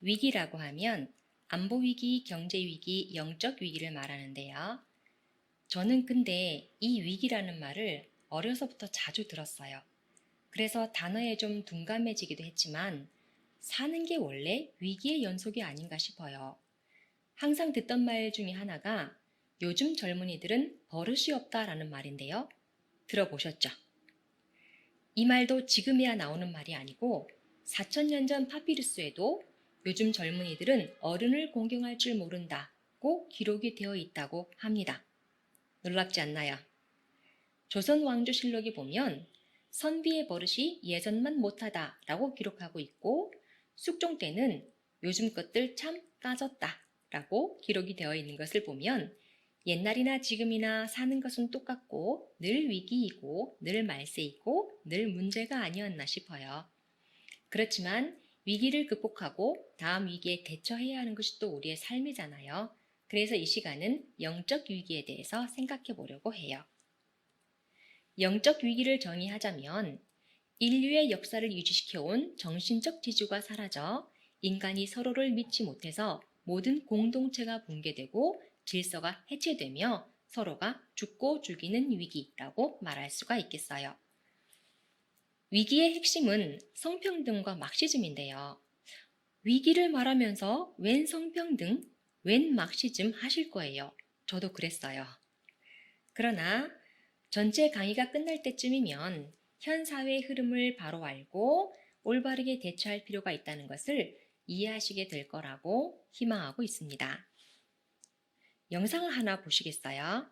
위기라고 하면 안보 위기, 경제 위기, 영적 위기를 말하는데요. 저는 근데 이 위기라는 말을 어려서부터 자주 들었어요. 그래서 단어에 좀 둔감해지기도 했지만 사는 게 원래 위기의 연속이 아닌가 싶어요. 항상 듣던 말 중에 하나가 요즘 젊은이들은 버릇이 없다라는 말인데요. 들어보셨죠? 이 말도 지금이야 나오는 말이 아니고 4000년 전 파피루스에도 요즘 젊은이들은 어른을 공경할 줄 모른다고 기록이 되어 있다고 합니다. 놀랍지 않나요? 조선 왕조실록에 보면 선비의 버릇이 예전만 못하다라고 기록하고 있고 숙종 때는 요즘 것들 참 까졌다라고 기록이 되어 있는 것을 보면 옛날이나 지금이나 사는 것은 똑같고 늘 위기이고 늘 말세이고 늘 문제가 아니었나 싶어요. 그렇지만 위기를 극복하고 다음 위기에 대처해야 하는 것이 또 우리의 삶이잖아요. 그래서 이 시간은 영적 위기에 대해서 생각해 보려고 해요. 영적 위기를 정의하자면 인류의 역사를 유지시켜온 정신적 지주가 사라져 인간이 서로를 믿지 못해서 모든 공동체가 붕괴되고 질서가 해체되며 서로가 죽고 죽이는 위기라고 말할 수가 있겠어요. 위기의 핵심은 성평등과 막시즘인데요. 위기를 말하면서 웬 성평등, 웬 막시즘 하실 거예요. 저도 그랬어요. 그러나 전체 강의가 끝날 때쯤이면 현 사회의 흐름을 바로 알고 올바르게 대처할 필요가 있다는 것을 이해하시게 될 거라고 희망하고 있습니다. 영상을 하나 보시겠어요?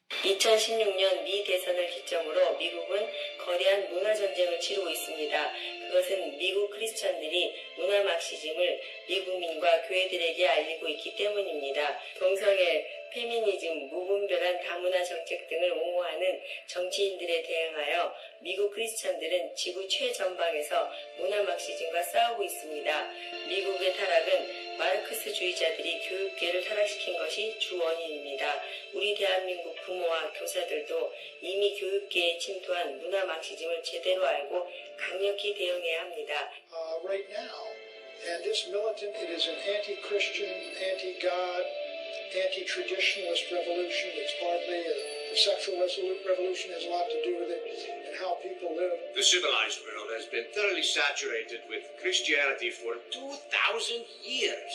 2016년 미 대선을 기점으로 미국은 거대한 문화전쟁을 치르고 있습니다. 그것은 미국 크리스천들이 문화 막시즘을 미국민과 교회들에게 알리고 있기 때문입니다. 동성애, 페미니즘, 무분별한 다문화 정책 등을 옹호하는 정치인들에 대응하여 미국 크리스천들은 지구 최전방에서 문화 막시즘과 싸우고 있습니다. 미국의 타락은 마르크스주의자들이 교육계를 타락시킨 것이 주 원인입니다. 우리 대한민국 부모와 교사들도 이미 교육계에 침투한 문화 막시즘을 제대로 알고 강력히 대응해야 합니다. Right now, and this militant, it is an anti-Christian, anti-God, anti-traditionalist revolution. It's hardly the sexual revolution has a lot to do with it and how people live. The civilized world has been thoroughly saturated with Christianity for 2,000 years.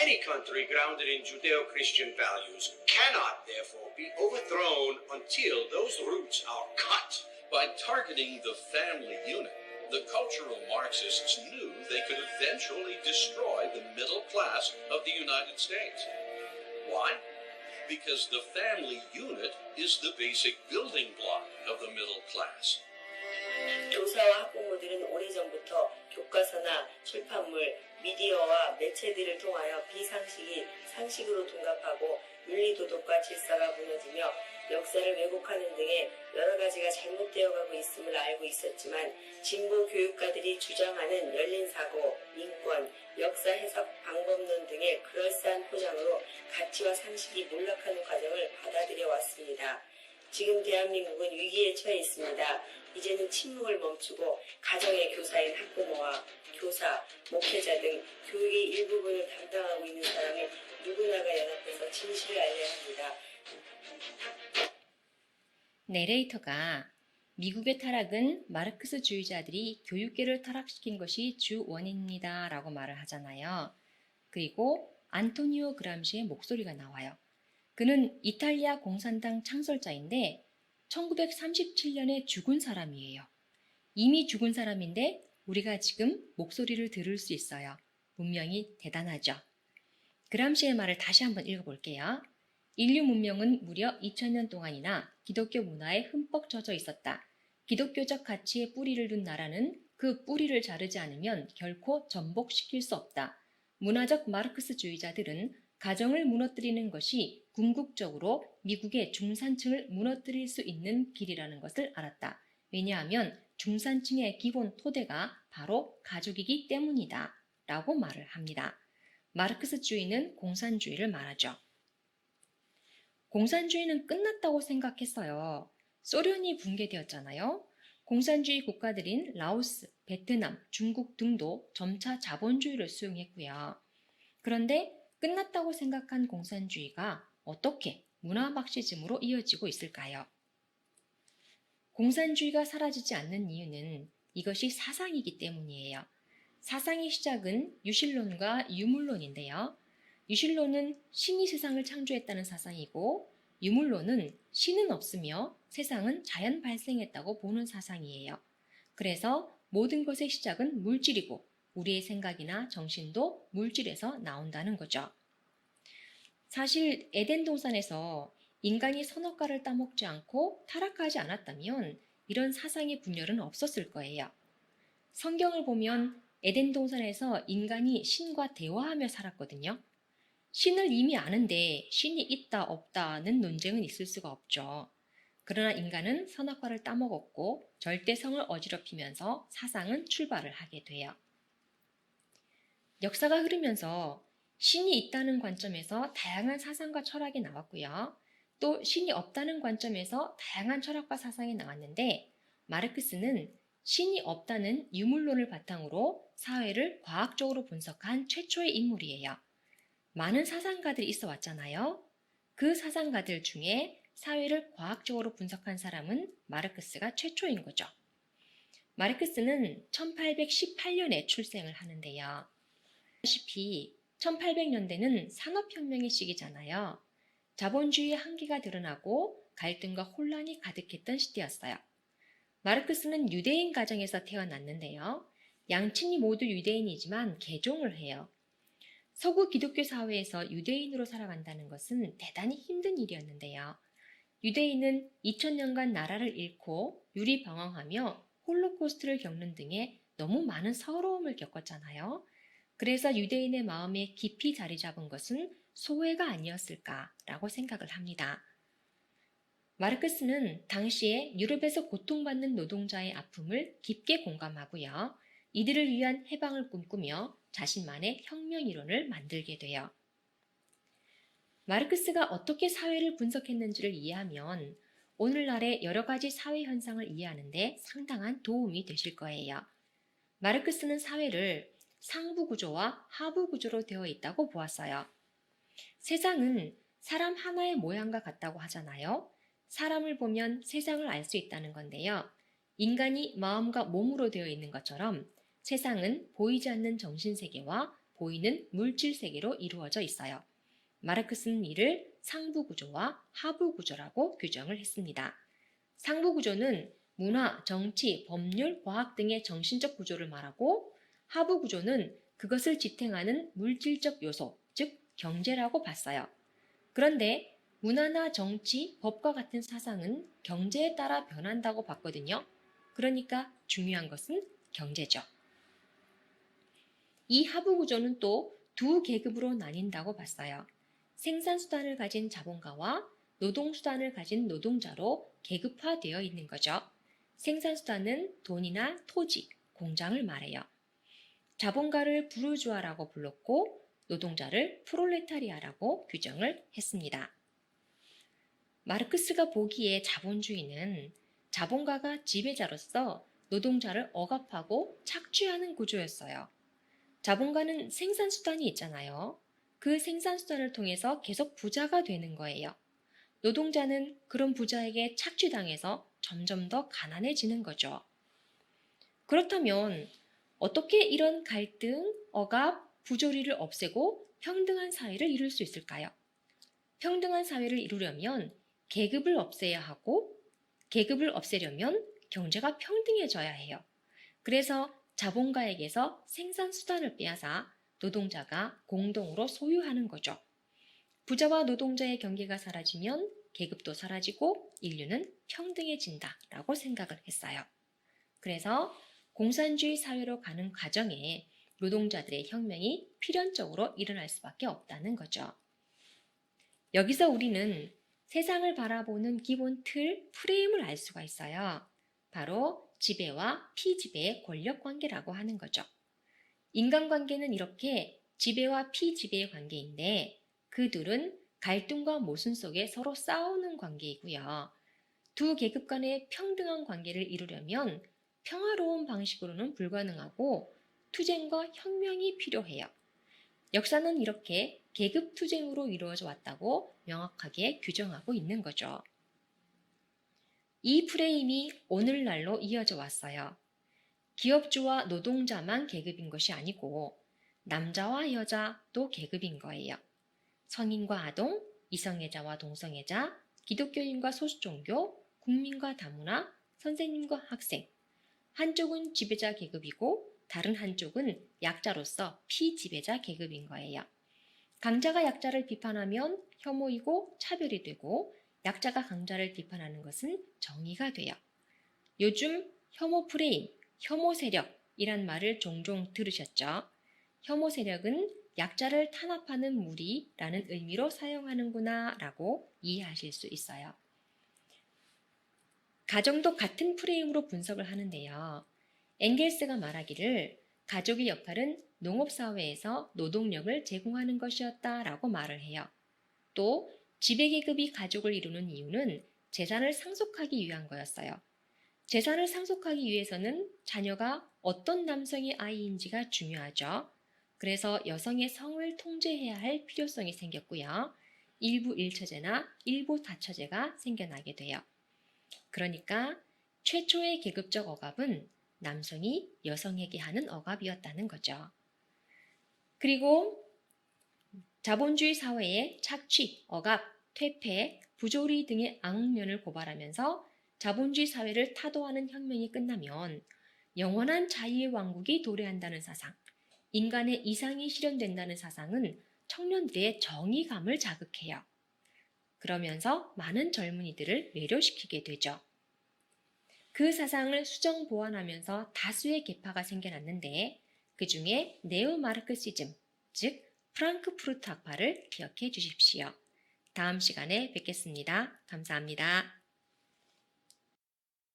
Any country grounded in Judeo-Christian values cannot, therefore, be overthrown until those roots are cut. By targeting the family unit, the cultural Marxists knew they could eventually destroy the middle class of the United States. Why? Because the family unit is the basic building block of the middle class. 교사와 학부모들은 오래전부터 교과서나 출판물, 미디어와 매체들을 통하여 비상식이 상식으로 둔갑하고 윤리도덕과 질서가 무너지며 역사를 왜곡하는 등의 여러 가지가 잘못되어가고 있음을 알고 있었지만 진보 교육가들이 주장하는 열린 사고, 인권, 역사 해석 방법론 등의 그럴싸한 포장으로 가치와 상식이 몰락하는 과정을 받아들여 왔습니다. 지금 대한민국은 위기에 처해 있습니다. 이제는 침묵을 멈추고 가정의 교사인 학부모와 교사, 목회자 등 교육의 일부분을 담당하고 있는 사람을 누구나가 연합해서 진실을 알려야 합니다. 내레이터가 미국의 타락은 마르크스주의자들이 교육계를 타락시킨 것이 주 원인입니다 라고 말을 하잖아요. 그리고 안토니오 그람시의 목소리가 나와요. 그는 이탈리아 공산당 창설자인데 1937년에 죽은 사람이에요. 이미 죽은 사람인데 우리가 지금 목소리를 들을 수 있어요. 분명히 대단하죠. 그람시의 말을 다시 한번 읽어볼게요. 인류 문명은 무려 2000년 동안이나 기독교 문화에 흠뻑 젖어 있었다. 기독교적 가치에 뿌리를 둔 나라는 그 뿌리를 자르지 않으면 결코 전복시킬 수 없다. 문화적 마르크스주의자들은 가정을 무너뜨리는 것이 궁극적으로 미국의 중산층을 무너뜨릴 수 있는 길이라는 것을 알았다. 왜냐하면 중산층의 기본 토대가 바로 가족이기 때문이다. 라고 말을 합니다. 마르크스주의는 공산주의를 말하죠. 공산주의는 끝났다고 생각했어요. 소련이 붕괴되었잖아요. 공산주의 국가들인 라오스, 베트남, 중국 등도 점차 자본주의를 수용했고요. 그런데 끝났다고 생각한 공산주의가 어떻게 문화 막시즘으로 이어지고 있을까요? 공산주의가 사라지지 않는 이유는 이것이 사상이기 때문이에요. 사상의 시작은 유실론과 유물론인데요. 유실론은 신이 세상을 창조했다는 사상이고, 유물론은 신은 없으며 세상은 자연 발생했다고 보는 사상이에요. 그래서 모든 것의 시작은 물질이고 우리의 생각이나 정신도 물질에서 나온다는 거죠. 사실 에덴 동산에서 인간이 선악과를 따먹지 않고 타락하지 않았다면 이런 사상의 분열은 없었을 거예요. 성경을 보면 에덴 동산에서 인간이 신과 대화하며 살았거든요. 신을 이미 아는데 신이 있다 없다는 논쟁은 있을 수가 없죠. 그러나 인간은 선악과를 따먹었고 절대성을 어지럽히면서 사상은 출발을 하게 돼요. 역사가 흐르면서 신이 있다는 관점에서 다양한 사상과 철학이 나왔고요. 또 신이 없다는 관점에서 다양한 철학과 사상이 나왔는데, 마르크스는 신이 없다는 유물론을 바탕으로 사회를 과학적으로 분석한 최초의 인물이에요. 많은 사상가들이 있어 왔잖아요. 그 사상가들 중에 사회를 과학적으로 분석한 사람은 마르크스가 최초인 거죠. 마르크스는 1818년에 출생을 하는데요. 아시다시피 1800년대는 산업혁명의 시기잖아요. 자본주의의 한계가 드러나고 갈등과 혼란이 가득했던 시대였어요. 마르크스는 유대인 가정에서 태어났는데요. 양친이 모두 유대인이지만 개종을 해요. 서구 기독교 사회에서 유대인으로 살아간다는 것은 대단히 힘든 일이었는데요. 유대인은 2000년간 나라를 잃고 유리방황하며 홀로코스트를 겪는 등의 너무 많은 서러움을 겪었잖아요. 그래서 유대인의 마음에 깊이 자리 잡은 것은 소외가 아니었을까라고 생각을 합니다. 마르크스는 당시에 유럽에서 고통받는 노동자의 아픔을 깊게 공감하고요. 이들을 위한 해방을 꿈꾸며 자신만의 혁명 이론을 만들게 돼요. 마르크스가 어떻게 사회를 분석했는지를 이해하면 오늘날의 여러 가지 사회 현상을 이해하는 데 상당한 도움이 되실 거예요. 마르크스는 사회를 상부 구조와 하부 구조로 되어 있다고 보았어요. 세상은 사람 하나의 모양과 같다고 하잖아요. 사람을 보면 세상을 알 수 있다는 건데요. 인간이 마음과 몸으로 되어 있는 것처럼 세상은 보이지 않는 정신세계와 보이는 물질세계로 이루어져 있어요. 마르크스는 이를 상부 구조와 하부 구조라고 규정을 했습니다. 상부 구조는 문화, 정치, 법률, 과학 등의 정신적 구조를 말하고, 하부 구조는 그것을 지탱하는 물질적 요소, 즉 경제라고 봤어요. 그런데 문화나 정치, 법과 같은 사상은 경제에 따라 변한다고 봤거든요. 그러니까 중요한 것은 경제죠. 이 하부 구조는 또 두 계급으로 나뉜다고 봤어요. 생산수단을 가진 자본가와 노동수단을 가진 노동자로 계급화되어 있는 거죠. 생산수단은 돈이나 토지, 공장을 말해요. 자본가를 부르주아라고 불렀고 노동자를 프롤레타리아라고 규정을 했습니다. 마르크스가 보기에 자본주의는 자본가가 지배자로서 노동자를 억압하고 착취하는 구조였어요. 자본가는 생산수단이 있잖아요. 그 생산수단을 통해서 계속 부자가 되는 거예요. 노동자는 그런 부자에게 착취당해서 점점 더 가난해지는 거죠. 그렇다면 어떻게 이런 갈등, 억압, 부조리를 없애고 평등한 사회를 이룰 수 있을까요? 평등한 사회를 이루려면 계급을 없애야 하고, 계급을 없애려면 경제가 평등해져야 해요. 그래서 자본가에게서 생산수단을 빼앗아 노동자가 공동으로 소유하는 거죠. 부자와 노동자의 경계가 사라지면 계급도 사라지고 인류는 평등해진다라고 생각을 했어요. 그래서 공산주의 사회로 가는 과정에 노동자들의 혁명이 필연적으로 일어날 수밖에 없다는 거죠. 여기서 우리는 세상을 바라보는 기본 틀, 프레임을 알 수가 있어요. 바로 지배와 피지배의 권력 관계라고 하는 거죠. 인간관계는 이렇게 지배와 피지배의 관계인데 그 둘은 갈등과 모순 속에 서로 싸우는 관계이고요. 두 계급 간의 평등한 관계를 이루려면 평화로운 방식으로는 불가능하고 투쟁과 혁명이 필요해요. 역사는 이렇게 계급 투쟁으로 이루어져 왔다고 명확하게 규정하고 있는 거죠. 이 프레임이 오늘날로 이어져 왔어요. 기업주와 노동자만 계급인 것이 아니고 남자와 여자도 계급인 거예요. 성인과 아동, 이성애자와 동성애자, 기독교인과 소수종교, 국민과 다문화, 선생님과 학생. 한쪽은 지배자 계급이고 다른 한쪽은 약자로서 피지배자 계급인 거예요. 강자가 약자를 비판하면 혐오이고 차별이 되고 약자가 강자를 비판하는 것은 정의가 돼요. 요즘 혐오 프레임, 혐오 세력이란 말을 종종 들으셨죠? 혐오 세력은 약자를 탄압하는 무리라는 의미로 사용하는구나 라고 이해하실 수 있어요. 가정도 같은 프레임으로 분석을 하는데요. 엥겔스가 말하기를 가족의 역할은 농업사회에서 노동력을 제공하는 것이었다라고 말을 해요. 또 지배계급이 가족을 이루는 이유는 재산을 상속하기 위한 거였어요. 재산을 상속하기 위해서는 자녀가 어떤 남성의 아이인지가 중요하죠. 그래서 여성의 성을 통제해야 할 필요성이 생겼고요. 일부 일처제나 일부 다처제가 생겨나게 돼요. 그러니까 최초의 계급적 억압은 남성이 여성에게 하는 억압이었다는 거죠. 그리고 자본주의 사회의 착취, 억압, 퇴폐, 부조리 등의 악면을 고발하면서 자본주의 사회를 타도하는 혁명이 끝나면 영원한 자유의 왕국이 도래한다는 사상, 인간의 이상이 실현된다는 사상은 청년들의 정의감을 자극해요. 그러면서 많은 젊은이들을 매료시키게 되죠. 그 사상을 수정 보완하면서 다수의 계파가 생겨났는데 그 중에 네오마르크시즘, 즉 프랑크푸르트 학파를 기억해 주십시오. 다음 시간에 뵙겠습니다. 감사합니다.